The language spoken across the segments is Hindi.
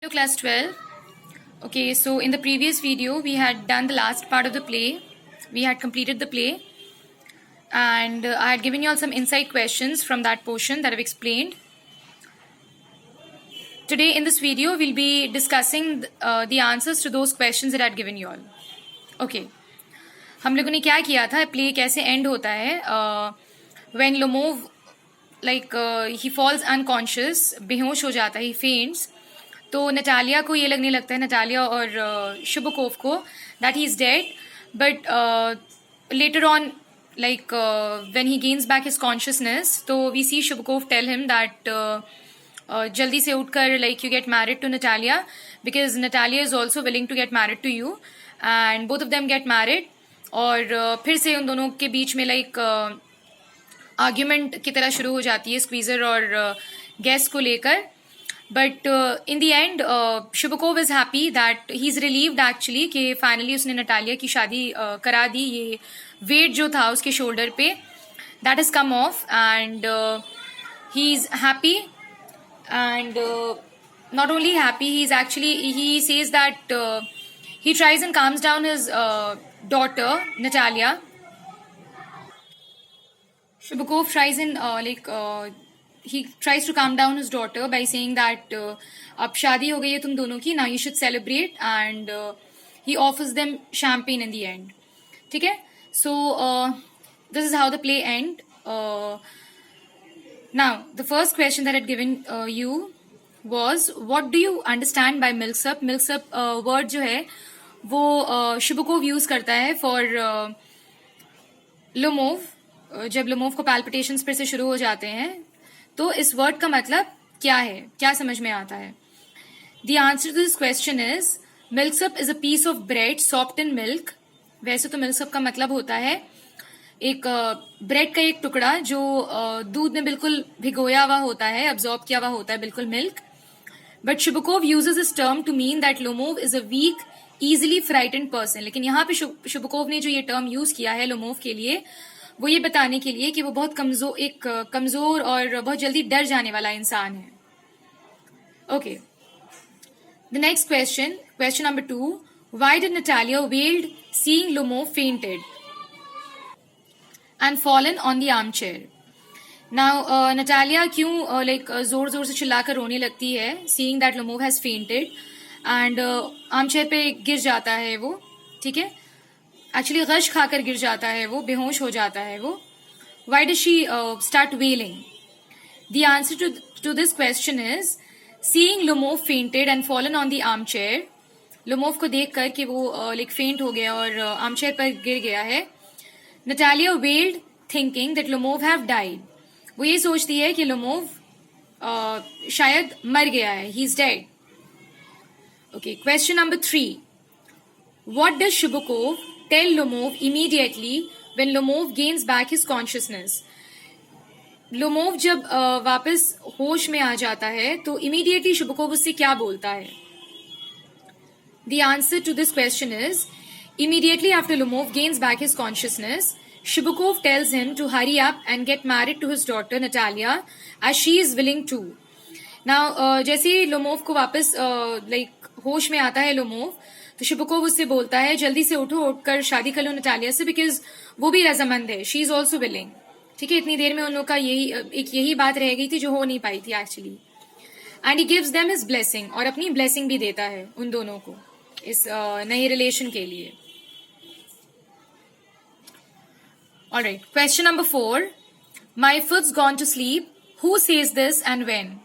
Hello class 12. Okay, so in the previous video we had done the last part of the play. We had completed the play and I had given you all some insight questions from that portion that I've explained. Today in this video we'll be discussing the answers to those questions that I had given you all. Okay. हम लोगों ने क्या किया था, प्ले कैसे एंड होता है when Lomov he falls unconscious, बेहोश हो जाता है, ही फेंट्स. तो नटालिया को ये लगने लगता है, नटालिया और शुबकोव को, that he is dead. But later on when he gains back his consciousness, तो we see Chubukov tell him that जल्दी से उठकर you get married to Natalia because Natalia is also willing to get married to you and both of them get married. और फिर से उन दोनों के बीच में आर्ग्यूमेंट की तरह शुरू हो जाती है स्क्वीजर और गेस्ट को लेकर. But in the end Chubukov is happy that he is relieved actually कि फाइनली उसने नटालिया की शादी करा दी. ये वेट जो था उसके शोल्डर पे, that is come of and he is happy. And not only happy, he is actually, he says that he tries and calms down his daughter Natalia. Shubakov tries and he tries to calm down his daughter by saying that अब शादी हो गई है तुम दोनों की, now you should celebrate, and he offers them champagne in the end. ठीक है? So this is how the play end. Now the first question that I had given you was, what do you understand by milksop? Milksop word जो है वो शुबकोव यूज करता है फॉर लोमोव. जब लोमोव को पैल्पिटेशंस फिर से शुरू हो जाते हैं, तो इस वर्ड का मतलब क्या है, क्या समझ में आता है? The answer to this question is milksop is a piece of bread soft in milk. वैसे तो मिल्कसप का मतलब होता है एक ब्रेड का एक टुकड़ा जो दूध में बिल्कुल भिगोया हुआ होता है, अब्जॉर्ब किया हुआ होता है, बिल्कुल milk. But Chubukov uses this term to mean that Lomov is a weak easily frightened person. लेकिन यहाँ पे शुबकोव ने जो ये टर्म यूज किया है लोमोव के लिए, वो ये बताने के लिए कि वो बहुत कमजोर और बहुत जल्दी डर जाने वाला इंसान है. Okay, the next question, question number 2. Why did Natalia wailed seeing Lomov fainted and fallen on the arm chair? Now Natalia क्यों जोर जोर से चिल्लाकर रोने लगती है seeing that Lomov has fainted and arm chair पे गिर जाता है वो. ठीक है, एक्चुअली गश खाकर गिर जाता है वो, बेहोश हो जाता है वो. Why does she start wailing? The answer to this question is seeing Lomov fainted and fallen on the arm chair. Lomov को देखकर कि वो फेंट हो गया और आर्म चेयर पर गिर गया है, Natalia wailed thinking that Lomov have died. वो ये सोचती है कि लोमोव शायद मर गया है, ही is dead. Okay, question number 3. What does Shubakov tell Lomov immediately when Lomov gains back his consciousness? Lomov जब वापस होश में आ जाता है तो immediately Shubakov उससे क्या बोलता है? The answer to this question is, immediately after Lomov gains back his consciousness, Shubakov tells him to hurry up and get married to his daughter Natalia as she is willing to. Now जैसे ही लोमोव को वापस होश में आता है लोमोव, तो शुबकोव उससे बोलता है जल्दी से उठो, उठकर शादी कर लो नटालिया से, बिकॉज वो भी रजामंद है, शी इज ऑल्सो विलिंग. ठीक है, इतनी देर में उन लोग का यही बात रह गई थी जो हो नहीं पाई थी actually. And he gives them his blessing, और अपनी ब्लेसिंग भी देता है उन दोनों को इस नए रिलेशन के लिए. Alright, question number 4. My foot's gone to sleep, who says this and when?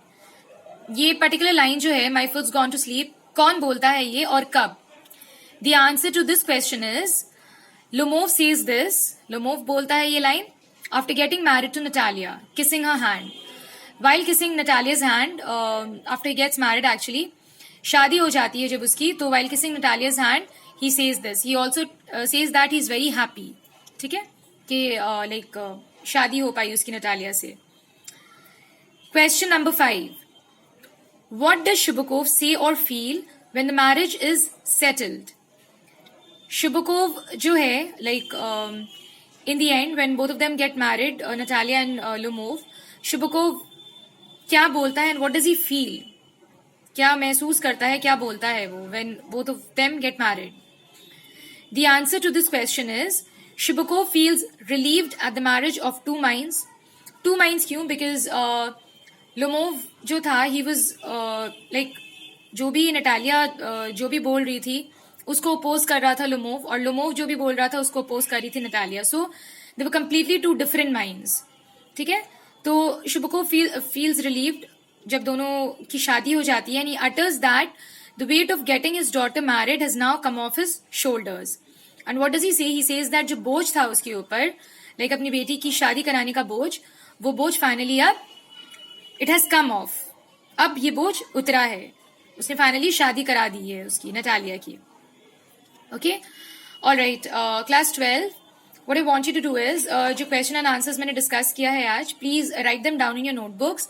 ये पर्टिकुलर लाइन जो है, my foot's gone to sleep, कौन बोलता है ये और कब? The answer to this question is Lomov says this. Lomov बोलता है ये line after getting married to Natalia, kissing her hand. While kissing Natalia's hand after he gets married, actually शादी हो जाती है जब उसकी, तो while kissing Natalia's hand he says this. He also says that he is very happy. ठीक है, कि शादी हो पाई उसकी नटालिया से. Question number 5. What does Shubakov say or feel when the marriage is settled? Shubakov जो है in the end when both of them get married, Natalia and Lomov, Shubakov क्या बोलता है and what does he feel? क्या महसूस करता है, क्या बोलता है वो when both of them get married? The answer to this question is Shibako feels relieved at the marriage of two minds. Two minds क्यों? Because Lomov जो था he was like जो भी नटालिया जो भी बोल रही थी उसको अपोज कर रहा था लोमोव, और लोमोव जो भी बोल रहा था उसको अपोज कर रही थी Natalia. So they were completely two different minds. ठीक है, तो शुभको फील्स रिलीव्ड जब दोनों की शादी हो जाती है, and he utters that the weight of getting his daughter married has now come off his shoulders. And what does he say? He says that जो बोझ था उसके ऊपर, लाइक अपनी बेटी की शादी कराने का बोझ, वो बोझ फाइनली अब इट हैज कम ऑफ. अब ये बोझ उतरा है, उसने फाइनली शादी करा दी है उसकी, नटालिया की. Okay, alright. Class 12, what I want you to do is जो question and answers मैंने discuss किया है आज, please write them down in your notebooks,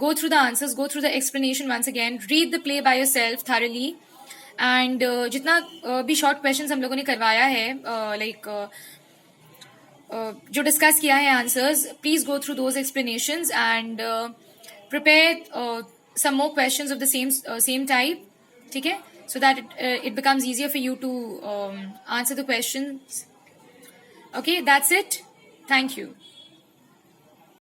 go through the answers, go through the explanation once again, read the play by yourself thoroughly, and जितना भी short questions हम लोगों ने करवाया है, like जो discuss किया है answers, please go through those explanations and prepare some more questions of the same type. ठीक है, so that it becomes easier for you to answer the questions. Okay, that's it. Thank you.